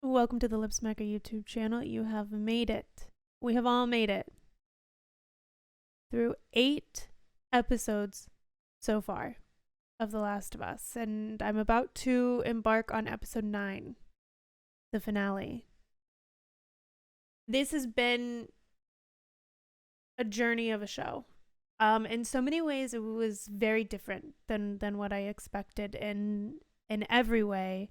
Welcome to the LIPPSMACKER YouTube channel. You have made it. We have all made it through 8 episodes so far of The Last of Us, and I'm about to embark on episode 9, the finale. This has been a journey of a show. In so many ways, it was very different than what I expected, and in every way,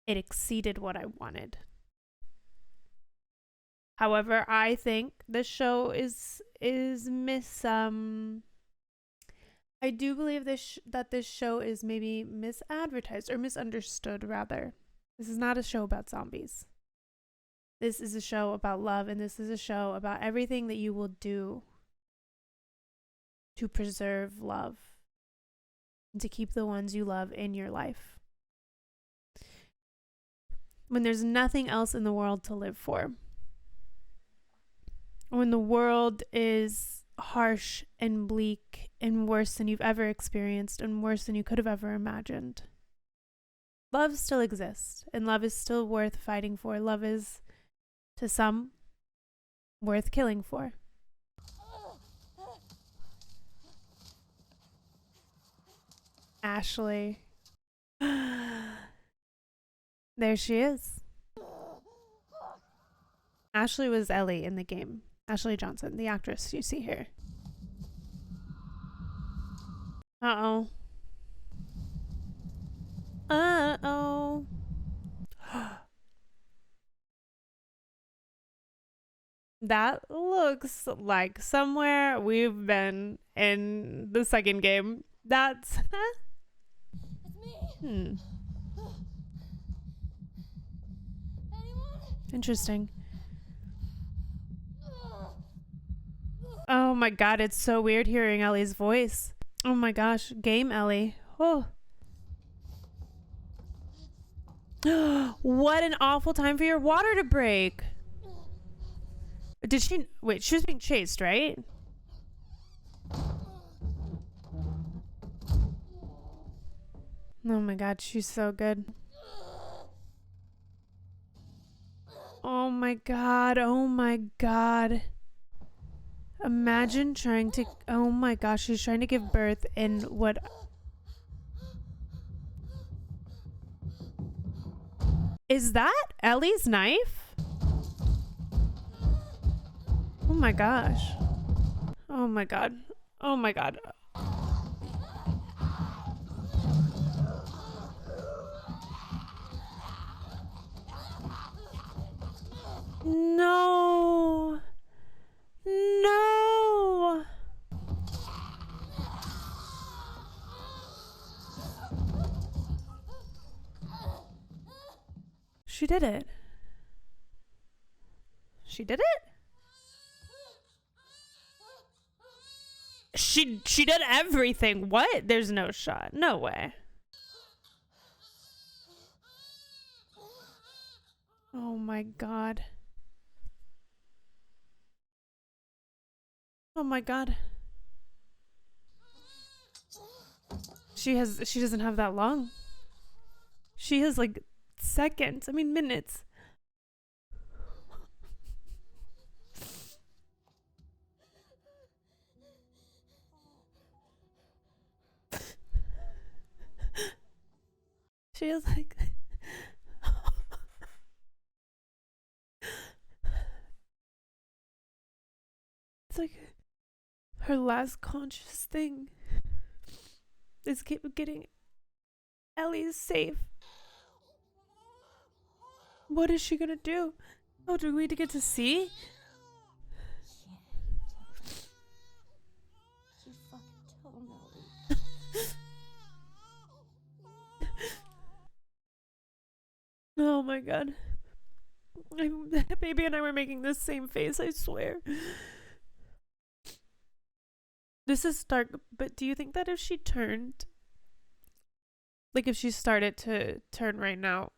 it exceeded what I wanted. However, I think this show is I do believe that this show is maybe misadvertised or misunderstood rather. This is not a show about zombies. This is a show about love, and this is a show about everything that you will do to preserve love and to keep the ones you love in your life when there's nothing else in the world to live for. When the world is harsh and bleak and worse than you've ever experienced and worse than you could have ever imagined. Love still exists, and love is still worth fighting for. Love is, to some, worth killing for. Ashley. There she is. Ashley was Ellie in the game. Ashley Johnson, the actress you see here. Uh-oh. Uh-oh. That looks like somewhere we've been in the second game. That's... It's me. Interesting. Oh my god, it's so weird hearing Ellie's voice. Oh my gosh, game Ellie. Oh. What an awful time for your water to break. Did she... Wait, she was being chased, right? Oh my god, she's so good. Oh my god, oh my god. Imagine trying to... Oh my gosh, she's trying to give birth in what... Is that Ellie's knife? Oh my gosh. Oh my god. Oh my god. No. No. She did it. She did it? She did everything. What? There's no shot. No way. Oh my god. Oh my god. She doesn't have that long. She has like seconds. I mean minutes. She has like... It's like her last conscious thing is getting Ellie safe. What is she gonna do? Oh, do we get to see? You fucking tell Melody. Oh my god. Baby and I were making the same face, I swear. This is dark, but do you think that if she turned, like if she started to turn right now,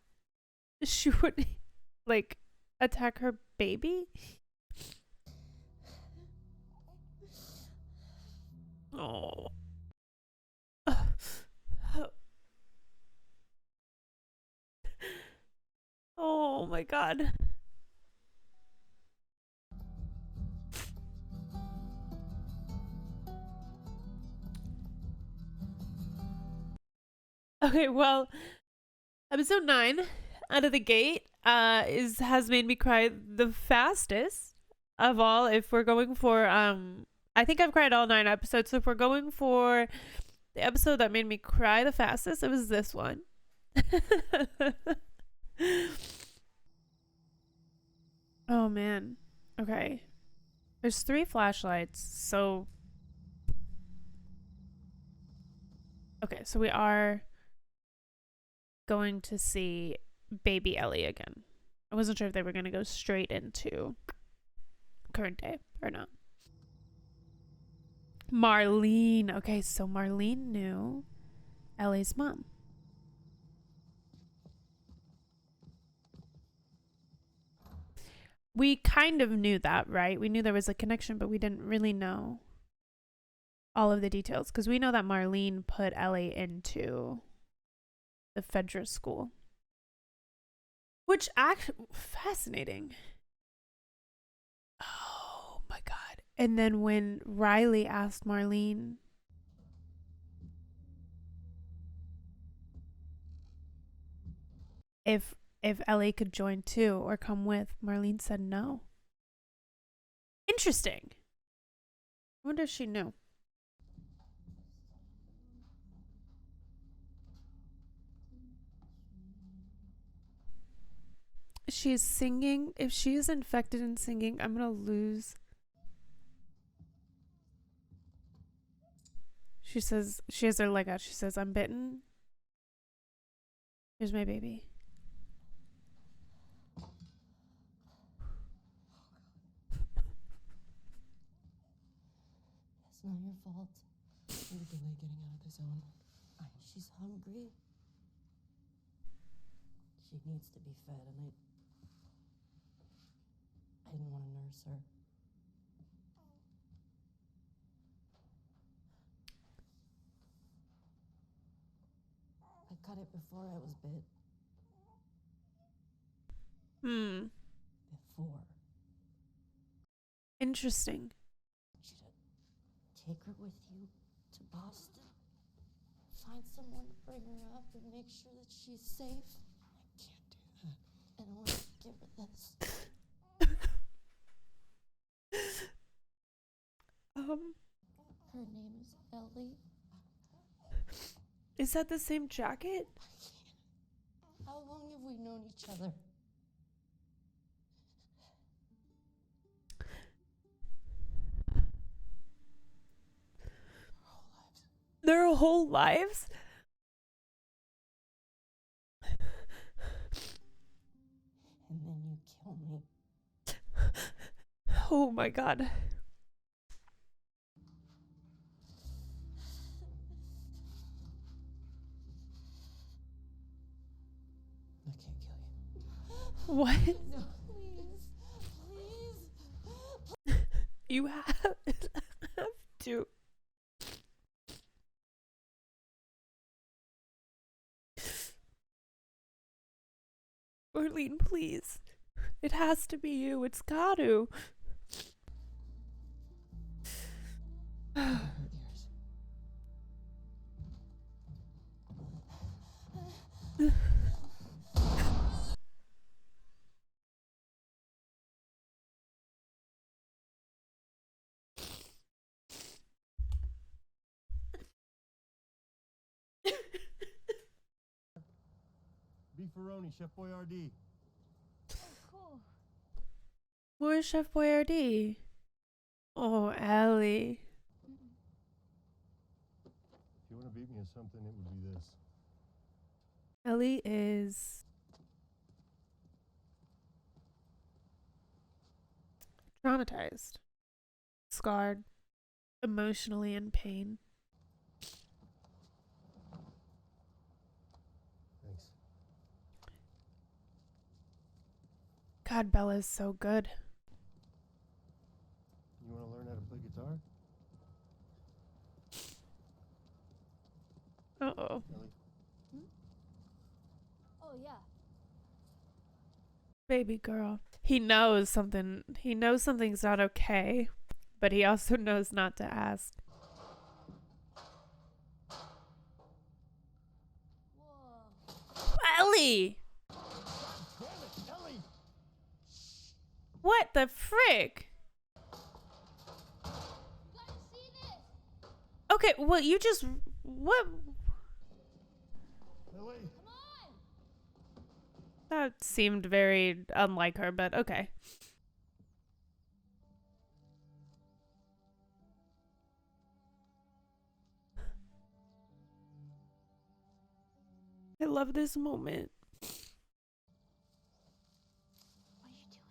she would like attack her baby? Oh. Oh. Oh my god. Okay, well, episode 9 out of the gate has made me cry the fastest of all. If we're going for I think I've cried all 9 episodes, so if we're going for the episode that made me cry the fastest, it was this one. Oh man. Okay. There's 3 flashlights, so okay, so we are going to see baby Ellie again. I wasn't sure if they were going to go straight into current day or not. Marlene. Okay, so Marlene knew Ellie's mom. We kind of knew that, right? We knew there was a connection, but we didn't really know all of the details because we know that Marlene put Ellie into the Fedra school. Which fascinating. Oh my god. And then when Riley asked Marlene if Ellie could join too or come with, Marlene said no. Interesting. I wonder if she knew. She's singing. If she is infected and singing, I'm gonna lose. She says, she has her leg out. She says, I'm bitten. Here's my baby. It's not your fault. We'll delay getting out of the zone. She's hungry. She needs to be fed, and I didn't want to nurse her. I cut it before I was bit. Before. Interesting. I want you to take her with you to Boston. Find someone to bring her up and make sure that she's safe. I can't do that. And I want to give her this. Her name is Ellie. Is that the same jacket? How long have we known each other? Their whole lives? And then you kill me. Oh my god. I can't kill you. What? No. Please. You have to. Marlene, please. It has to be you. It's got to. Her ears. Beefaroni, Chef Boyardee. Cool. More Chef Boyardee. Oh, Ellie. If you want to beat me at something, it would be this. Ellie is traumatized, scarred, emotionally in pain. Thanks. God, Bella is so good. You want to learn how to play guitar? Uh-oh. Ellie? Oh, yeah. Baby girl. He knows something. He knows something's not okay, but he also knows not to ask. Ellie! Damn it, Ellie! What the frick? Okay, well, you just... What? Ellie! That seemed very unlike her, but okay. I love this moment. What are you doing?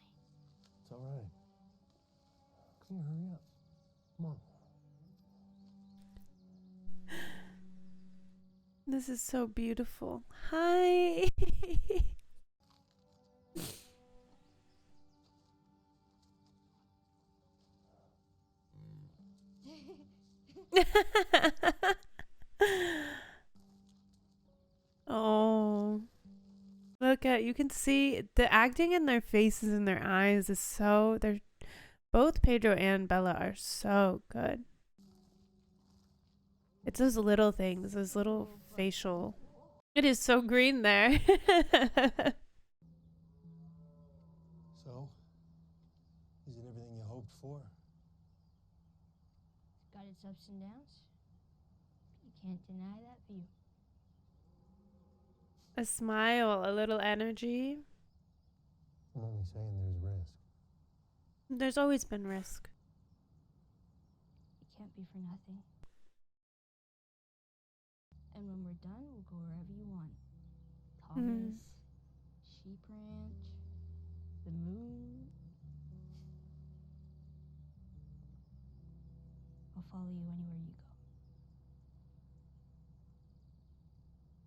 It's all right. Come here, hurry up. Come on. This is so beautiful. Hi. Oh, look at, you can see the acting in their faces and their eyes is so, they're both Pedro and Bella are so good. It's those little things, those little facial. It is so green there. So, is it everything you hoped for? It's got its ups and downs. You can't deny that view. A smile, a little energy. I'm only saying there's risk. There's always been risk. It can't be for nothing. And when we're done, we'll go wherever you want. Thomas, Sheep Ranch, the moon. I'll follow you anywhere you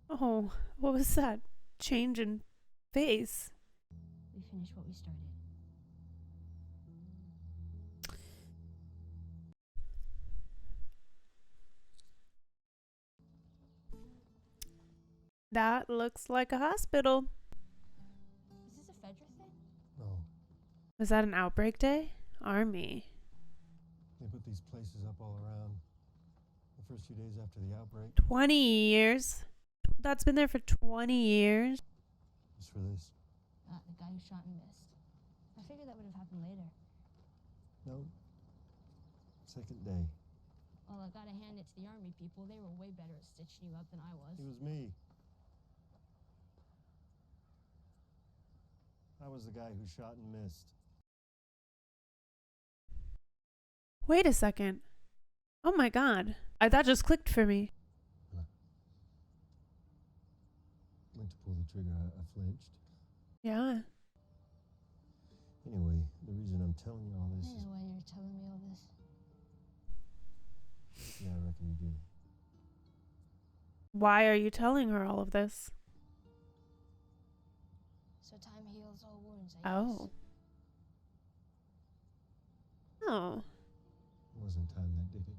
go. Oh, what was that? Change in face. We finish what we started. That looks like a hospital. Is this a Fedra thing? No. Was that an outbreak day? Army. They put these places up all around. The first few days after the outbreak. 20 years. That's been there for 20 years. Just for this. The guy who shot and missed. I figured that would have happened later. No. Second day. Well, I gotta hand it to the army people. They were way better at stitching you up than I was. It was me. I was the guy who shot and missed. Wait a second. Oh my god. That just clicked for me. Went to pull the trigger, I flinched. Yeah. Anyway, the reason I'm telling you all this I is... know why you're telling me all this. Yeah, I reckon you do. Why are you telling her all of this? So time heals all wounds, I guess. Oh. Oh. It wasn't time that did it.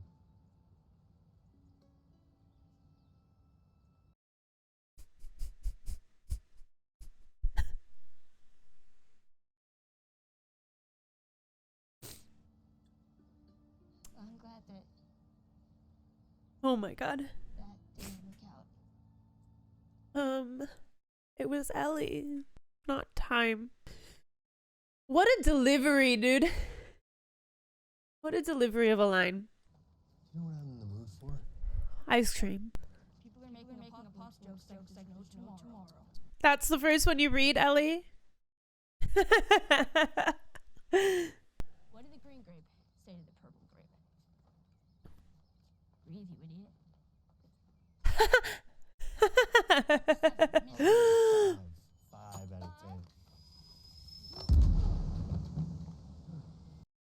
I'm glad that Oh my god. that didn't work out. It was Ellie, not time. What a delivery, dude. What a delivery of a line. Do you know what I'm in the mood for? Ice cream. People are making apocalypse jokes like there's no tomorrow. That's the first one you read, Ellie? What did the green grape say to the purple grape? Breathe, you idiot. Five out of 10.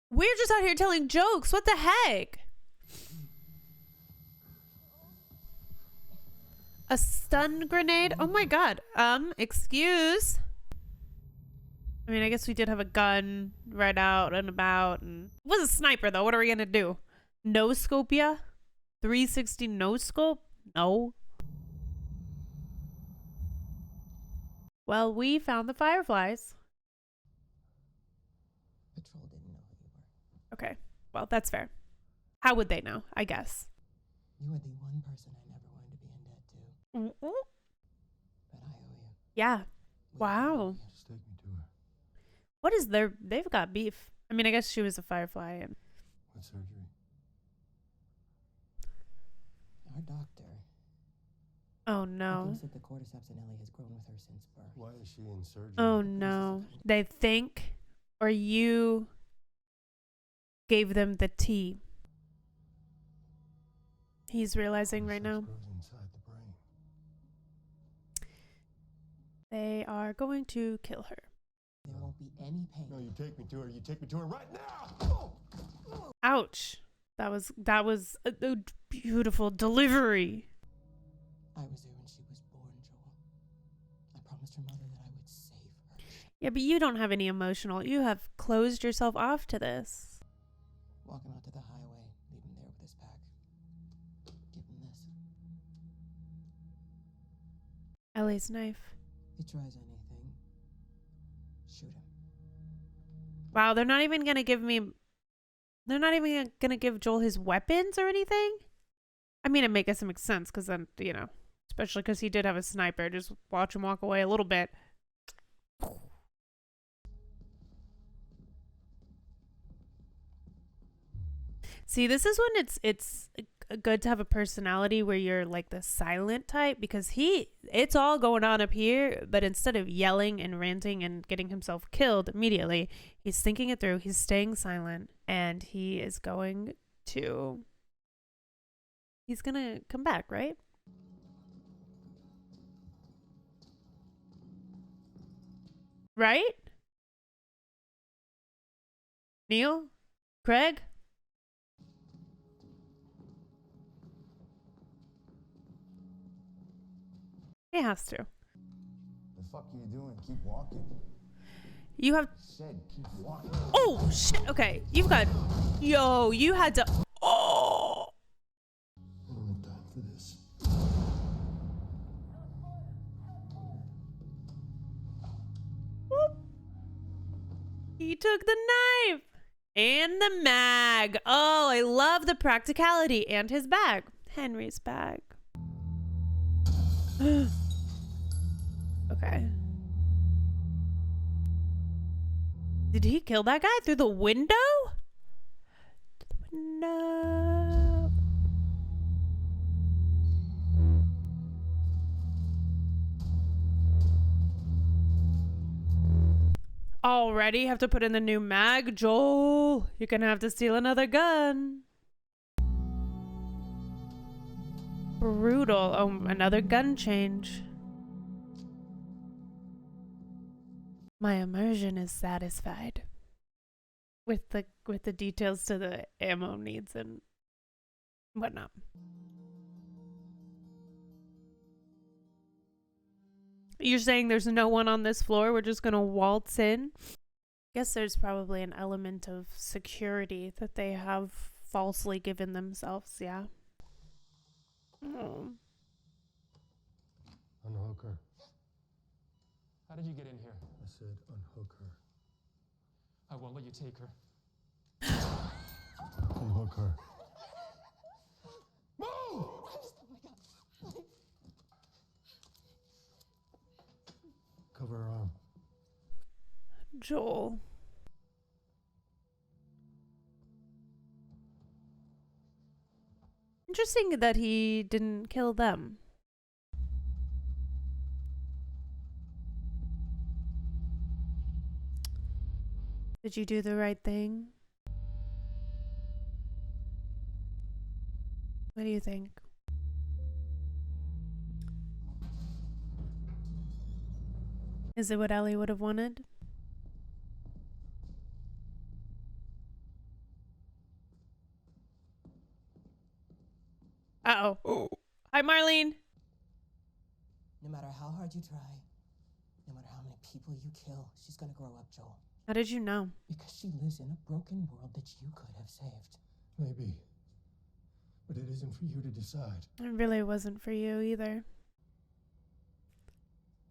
We're just out here telling jokes. What the heck? A stun grenade? Oh my god. Excuse? I mean, I guess we did have a gun right out and about. And it was a sniper, though. What are we gonna do? No scope ya? 360 no scope? No. Well, we found the fireflies. Okay. Well, that's fair. How would they know? I guess. You are the one person I never wanted to be in debt to. But I owe you. Yeah. We Wow. owe you. Just take me to her. What is their... They've got beef. I mean, I guess she was a Firefly. And What surgery? Our doctor. oh, He no. thinks that the cordyceps in Ellie has grown with her since birth. Why is she in surgery? Oh, no. They think... Or you... gave them the tea. He's realizing right now. Grows inside the brain. They are going to kill her. There won't be any pain. No, you take me to her. You take me to her right now. Ouch. That was a beautiful delivery. I was there when she was born, Joel. I promised her mother that I would save her. Yeah, but you don't have any emotional. You have closed yourself off to this. Walk him out to the highway. Leave him there with his pack. Give him this. Ellie's knife. If he tries anything, shoot him. Wow, they're not even gonna give me... They're not even gonna give Joel his weapons or anything? I mean, it makes sense, because then, you know, especially because he did have a sniper. Just watch him walk away a little bit. See, this is when it's good to have a personality where you're like the silent type, because it's all going on up here, but instead of yelling and ranting and getting himself killed immediately, he's thinking it through, he's staying silent, and he's gonna come back, right? Right? Neil? Craig? He has to. The fuck are you doing? Keep walking. You have... Said keep walking. Oh, shit. Okay. You've got... Yo, you had to... Oh! I don't have time for this. Whoop. He took the knife. And the mag. Oh, I love the practicality. And his bag. Henry's bag. Okay. Did he kill that guy through the window? No. Already have to put in the new mag, Joel. You're gonna have to steal another gun. Brutal. Oh, another gun change. My immersion is satisfied with the details to the ammo needs and whatnot. You're saying there's no one on this floor? We're just gonna waltz in? Guess there's probably an element of security that they have falsely given themselves, yeah. Oh. Unhook her. How did you get in here? I said unhook her. I won't let you take her. Unhook her. Move! Oh my God. Cover her arm. Joel. Interesting that he didn't kill them. Did you do the right thing? What do you think? Is it what Ellie would have wanted? Uh-oh. Hi, Marlene. No matter how hard you try, no matter how many people you kill, she's gonna grow up, Joel. How did you know? Because she lives in a broken world that you could have saved. Maybe. But it isn't for you to decide. It really wasn't for you either.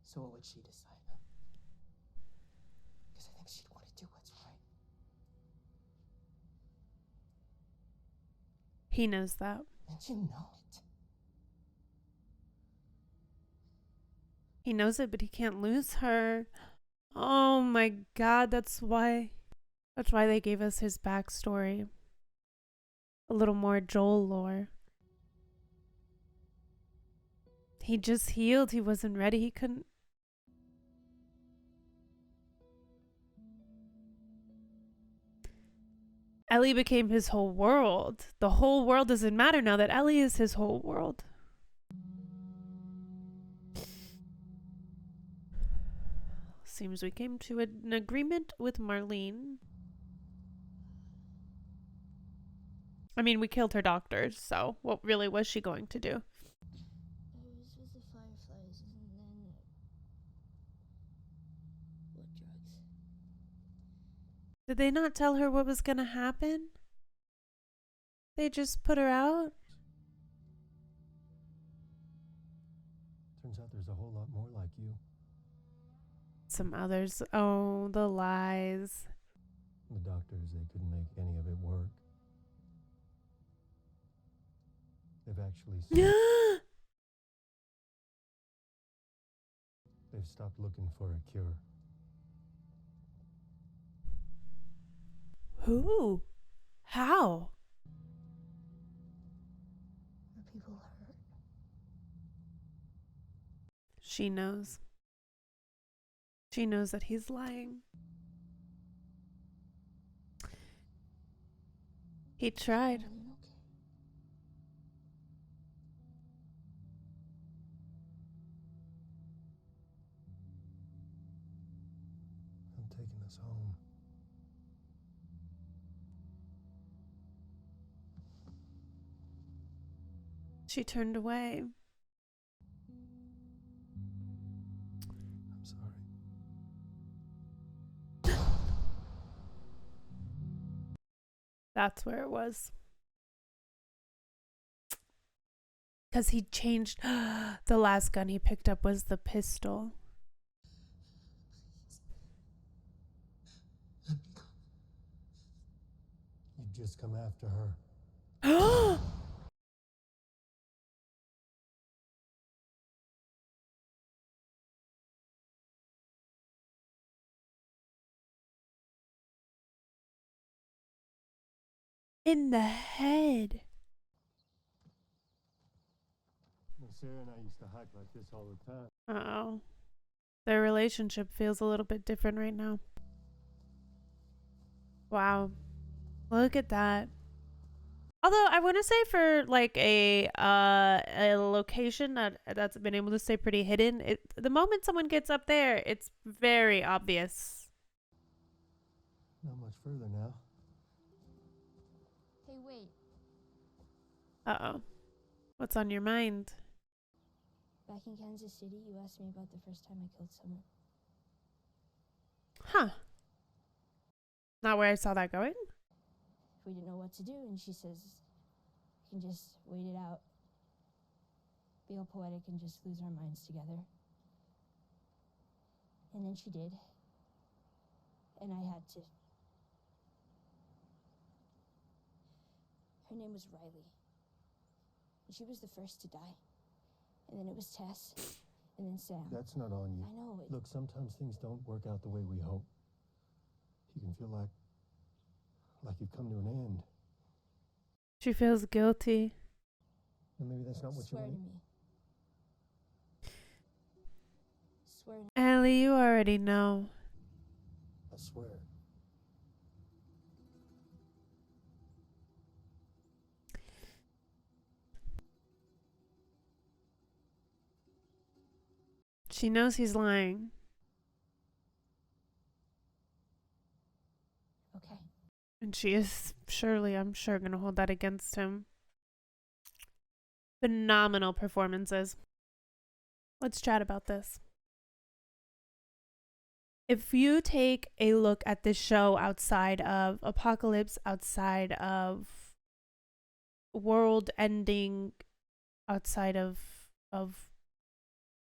So what would she decide? Because I think she'd want to do what's right. He knows that. And you know it. He knows it, but he can't lose her. Oh my God, that's why they gave us his backstory. A little more Joel lore. He just healed. He wasn't ready. He couldn't. Ellie became his whole world. The whole world doesn't matter now that Ellie is his whole world. Seems we came to an agreement with Marlene. I mean, we killed her doctors, so what really was she going to do? I was with the Fireflies, and then. What drugs? Did they not tell her what was gonna happen? They just put her out? Turns out there's a whole lot more like you. Some others. Oh, the lies. The doctors, they couldn't make any of it work. They've actually they've stopped looking for a cure. Who? How? Are people hurt? She knows. She knows that he's lying. He tried. Okay. I'm taking us home. She turned away. I'm sorry. That's where it was. Because he changed. The last gun he picked up was the pistol. You've just come after her. In the head. Sarah and I used to hike like this all the time. Uh-oh. Their relationship feels a little bit different right now. Wow. Look at that. Although I want to say for like a location that's been able to stay pretty hidden, the moment someone gets up there, it's very obvious. Not much further now. Hey, wait. Uh-oh. What's on your mind? Back in Kansas City, you asked me about the first time I killed someone. Huh. Not where I saw that going? If we didn't know what to do, and she says, we can just wait it out. Be all poetic and just lose our minds together. And then she did. And I had to. Her name was Riley. And she was the first to die. And then it was Tess. And then Sam. That's not on you. I know. Look, sometimes things don't work out the way we hope. You can feel like you've come to an end. She feels guilty. And maybe that's not what you Swear to want. me. Swear to me. Ellie, you already know. I swear. She knows he's lying. Okay. And she is surely, I'm sure, going to hold that against him. Phenomenal performances. Let's chat about this. If you take a look at this show outside of Apocalypse, outside of world ending, outside of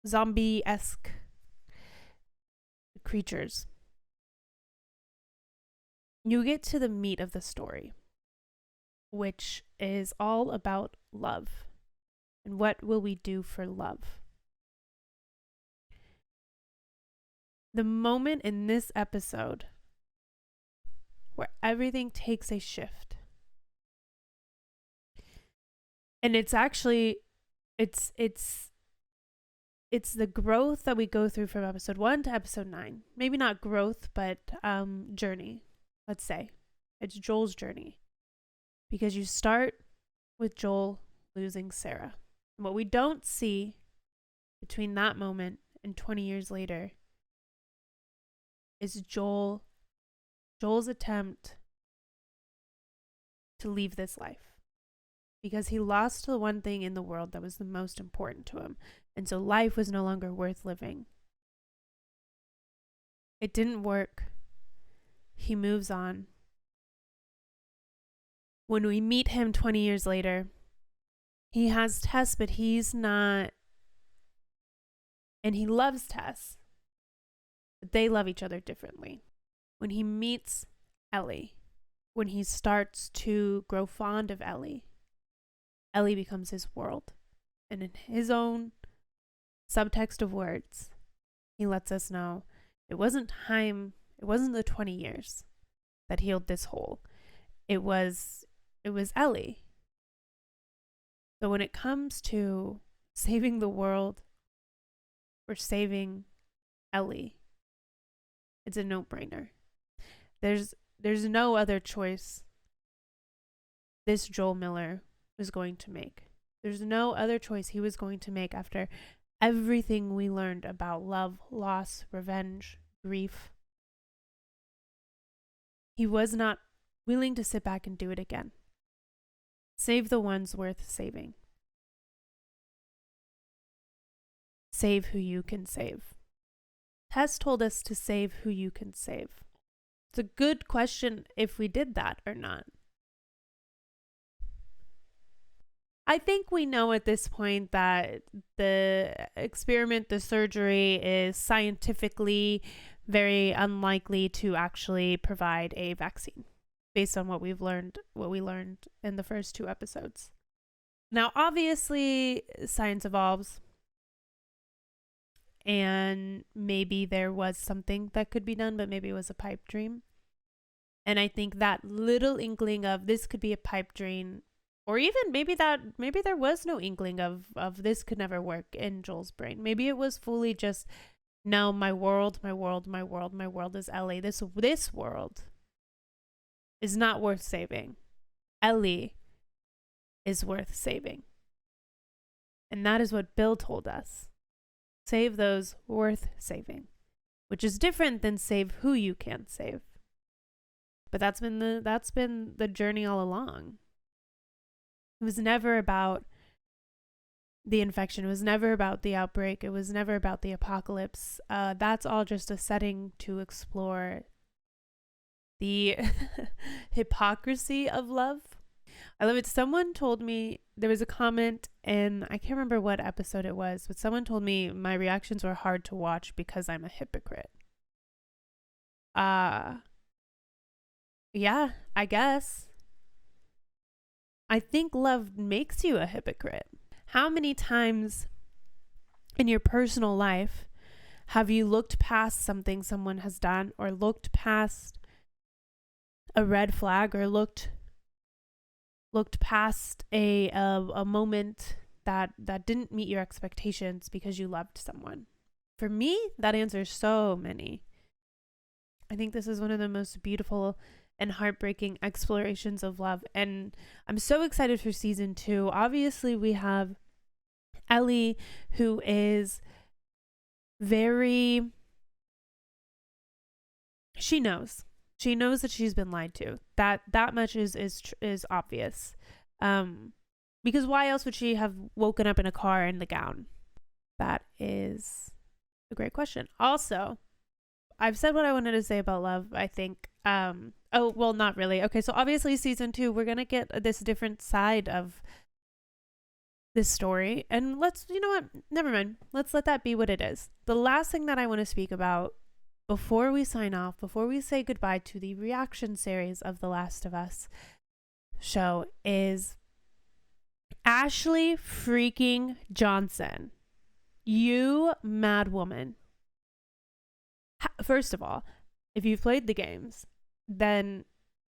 zombie-esque creatures, you get to the meat of the story. which is all about love. And what will we do for love? The moment in this episode where everything takes a shift. And it's actually, it's the growth that we go through from episode 1 to episode 9. Maybe not growth, but journey, let's say. It's Joel's journey. Because you start with Joel losing Sarah. And what we don't see between that moment and 20 years later is Joel's attempt to leave this life. Because he lost the one thing in the world that was the most important to him. And so life was no longer worth living. It didn't work. He moves on. When we meet him 20 years later, he has Tess, but he's not. And he loves Tess. But they love each other differently. When he meets Ellie, when he starts to grow fond of Ellie, Ellie becomes his world. And in his own subtext of words, he lets us know it wasn't the 20 years that healed this hole. It was Ellie. So when it comes to saving the world or saving Ellie, it's a no-brainer. There's no other choice this Joel Miller was going to make. There's no other choice he was going to make after everything we learned about love, loss, revenge, grief. He was not willing to sit back and do it again. Save the ones worth saving. Save who you can save. Tess told us to save who you can save. It's a good question if we did that or not. I think we know at this point that the experiment, the surgery, is scientifically very unlikely to actually provide a vaccine based on what we learned in the first 2 episodes. Now, obviously, science evolves, and maybe there was something that could be done, but maybe it was a pipe dream. And I think that little inkling of this could be a pipe dream, or even maybe there was no inkling of this could never work in Joel's brain. Maybe it was fully just, no, my world is Ellie. This world is not worth saving. Ellie is worth saving. And that is what Bill told us. Save those worth saving, which is different than save who you can't save. But that's been the journey all along. It was never about the infection. It was never about the outbreak. It was never about the apocalypse. That's all just a setting to explore the hypocrisy of love. I love it. Someone told me, there was a comment, and I can't remember what episode it was, but someone told me my reactions were hard to watch because I'm a hypocrite. Yeah, I guess. I think love makes you a hypocrite. How many times in your personal life have you looked past something someone has done, or looked past a red flag, or looked past a moment that didn't meet your expectations because you loved someone? For me, that answers so many. I think this is one of the most beautiful and heartbreaking explorations of love, and I'm so excited for season 2. Obviously, we have Ellie, who is she knows that she's been lied to. That much is obvious. Because why else would she have woken up in a car in the gown? That is a great question. Also, I've said what I wanted to say about love, I think. Oh, well, not really. Okay, so obviously season 2, we're going to get this different side of this story. And you know what? Never mind. Let's let that be what it is. The last thing that I want to speak about before we sign off, before we say goodbye to the reaction series of The Last of Us, show is Ashley freaking Johnson. You mad woman. First of all, if you've played the games, then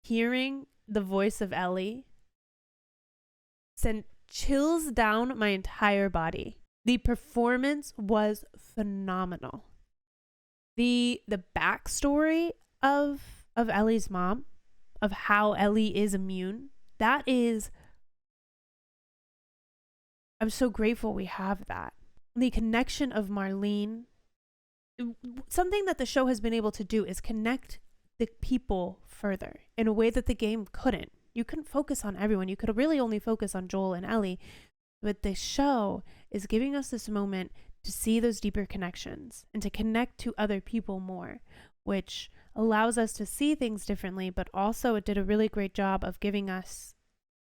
hearing the voice of Ellie sent chills down my entire body. The performance was phenomenal. The backstory of Ellie's mom, of how Ellie is immune, I'm so grateful we have that. The connection of Marlene, something that the show has been able to do is connect the people further in a way that the game couldn't. You couldn't focus on everyone. You could really only focus on Joel and Ellie. But the show is giving us this moment to see those deeper connections and to connect to other people more, which allows us to see things differently, but also it did a really great job of giving us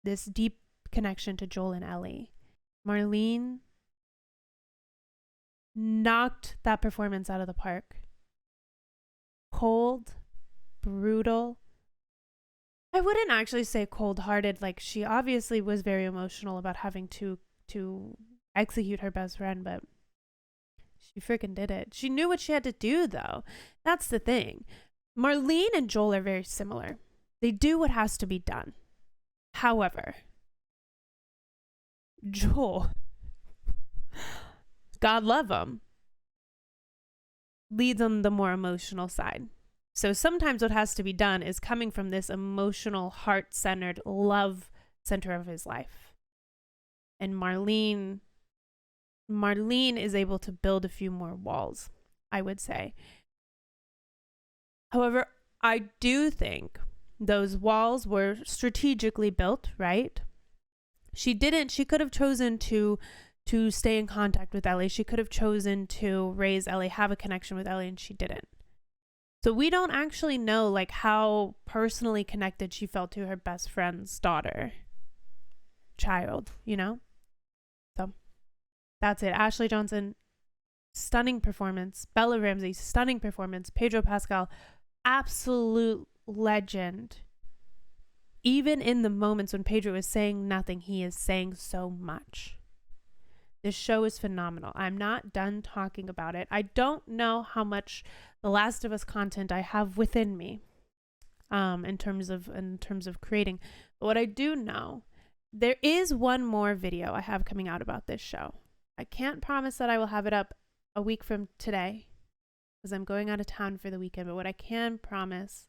this deep connection to Joel and Ellie. Marlene knocked that performance out of the park. Cold, brutal. I wouldn't actually say cold-hearted. Like, she obviously was very emotional about having to execute her best friend, but she freaking did it. She knew what she had to do, though. That's the thing. Marlene and Joel are very similar. They do what has to be done. However, Joel, God love him, leads on the more emotional side. So sometimes what has to be done is coming from this emotional, heart-centered love center of his life. And Marlene is able to build a few more walls, I would say. However, I do think those walls were strategically built, right? She could have chosen to stay in contact with Ellie. She could have chosen to raise Ellie, have a connection with Ellie, and she didn't. So we don't actually know like how personally connected she felt to her best friend's child, you know? So that's it. Ashley Johnson, stunning performance. Bella Ramsey, stunning performance. Pedro Pascal, absolute legend. Even in the moments when Pedro is saying nothing, he is saying so much. This show is phenomenal. I'm not done talking about it. I don't know how much The Last of Us content I have within me, in terms of creating. But what I do know, there is one more video I have coming out about this show. I can't promise that I will have it up a week from today, because I'm going out of town for the weekend. But what I can promise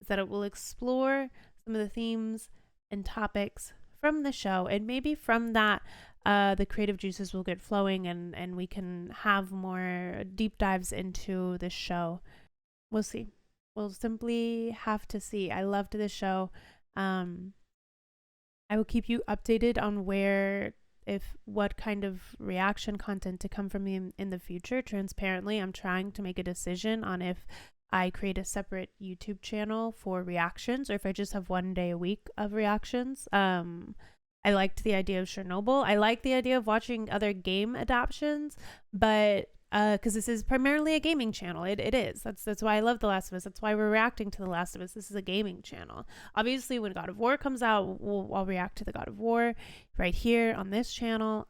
is that it will explore some of the themes and topics from the show, and maybe from that the creative juices will get flowing, and we can have more deep dives into this show. We'll see. We'll simply have to see. I loved this show. I will keep you updated on what kind of reaction content to come from me in the future. Transparently, I'm trying to make a decision on if I create a separate YouTube channel for reactions, or if I just have one day a week of reactions. I liked the idea of Chernobyl. I like the idea of watching other game adaptations, but because this is primarily a gaming channel, it is. That's why I love The Last of Us. That's why we're reacting to The Last of Us. This is a gaming channel. Obviously, when God of War comes out, I'll react to the God of War right here on this channel.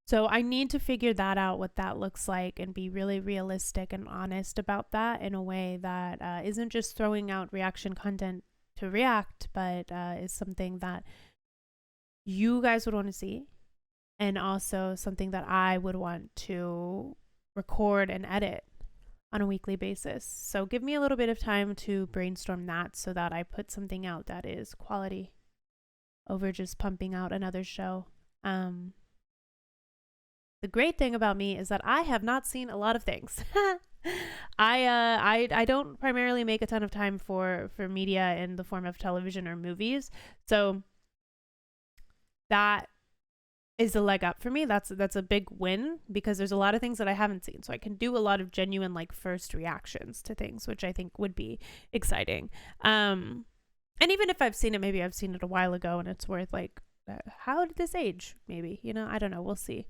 So I need to figure that out, what that looks like, and be really realistic and honest about that in a way that isn't just throwing out reaction content to react, but is something that you guys would want to see, and also something that I would want to record and edit on a weekly basis. So give me a little bit of time to brainstorm that, so that I put something out that is quality over just pumping out another show. The great thing about me is that I have not seen a lot of things. I don't primarily make a ton of time for media in the form of television or movies. So that is a leg up for me. That's a big win, because there's a lot of things that I haven't seen. So I can do a lot of genuine like first reactions to things, which I think would be exciting. And even if I've seen it, maybe I've seen it a while ago and it's worth like, how did this age? Maybe, I don't know. We'll see.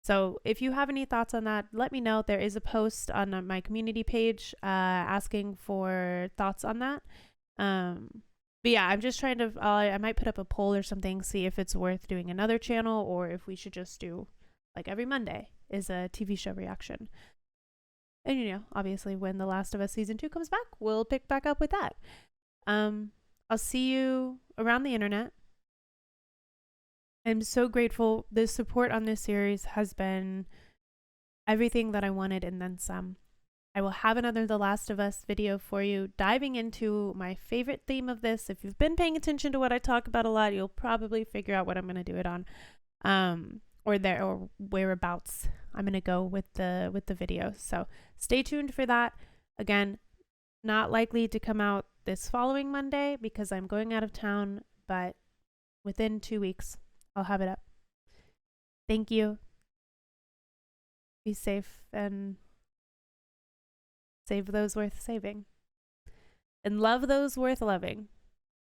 So if you have any thoughts on that, let me know. There is a post on my community page asking for thoughts on that. But yeah, I'm just trying to, I might put up a poll or something, see if it's worth doing another channel or if we should just do like every Monday is a TV show reaction. And you know, obviously when The Last of Us season 2 comes back, we'll pick back up with that. I'll see you around the internet. I'm so grateful. The support on this series has been everything that I wanted and then some. I will have another The Last of Us video for you, diving into my favorite theme of this. If you've been paying attention to what I talk about a lot, you'll probably figure out what I'm going to do it on, or whereabouts I'm going to go with the video. So stay tuned for that. Again, not likely to come out this following Monday because I'm going out of town, but within 2 weeks, I'll have it up. Thank you. Be safe and save those worth saving. And love those worth loving.